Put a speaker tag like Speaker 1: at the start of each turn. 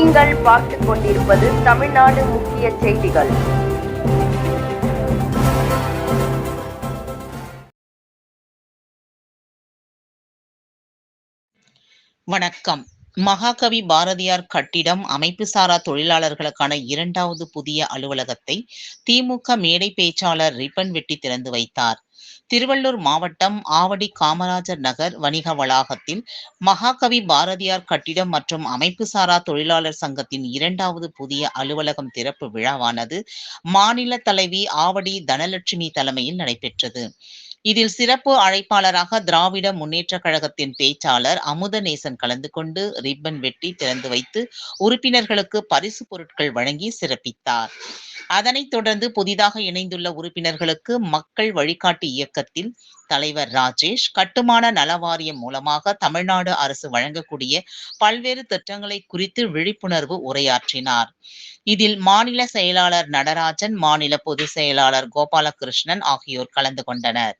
Speaker 1: நீங்கள் பார்த்துக் கொண்டிருப்பது தமிழ்நாடு முக்கிய செய்திகள்.
Speaker 2: வணக்கம். மகாகவி பாரதியார் கட்டிடம் அமைப்புசாரா தொழிலாளர்களுக்கான 2வது புதிய அலுவலகத்தை திமுக மேடை பேச்சாளர் ரிப்பன் வெட்டி திறந்து வைத்தார். திருவள்ளூர் மாவட்டம் ஆவடி காமராஜர் நகர் வணிக வளாகத்தில் மகாகவி பாரதியார் கட்டிடம் மற்றும் அமைப்புசாரா தொழிலாளர் சங்கத்தின் 2வது புதிய அலுவலகம் திறப்பு விழாவானது மாநில தலைவி ஆவடி தனலட்சுமி தலைமையில் நடைபெற்றது. இதில் சிறப்பு அழைப்பாளராக திராவிட முன்னேற்றக் கழகத்தின் பேச்சாளர் அமுதநேசன் கலந்து கொண்டு ரிப்பன் வெட்டி திறந்து வைத்து உறுப்பினர்களுக்கு பரிசு பொருட்கள் வழங்கி சிறப்பித்தார். அதனைத் தொடர்ந்து புதிதாக இணைந்துள்ள உறுப்பினர்களுக்கு மக்கள் வழிகாட்டி இயக்கத்தில் தலைவர் ராஜேஷ் கட்டுமான நல வாரியம் மூலமாக தமிழ்நாடு அரசு வழங்கக்கூடிய பல்வேறு திட்டங்களை குறித்து விழிப்புணர்வு உரையாற்றினார். இதில் மாநில செயலாளர் நடராஜன், மாநில பொதுச் செயலாளர் கோபாலகிருஷ்ணன் ஆகியோர் கலந்து கொண்டனர்.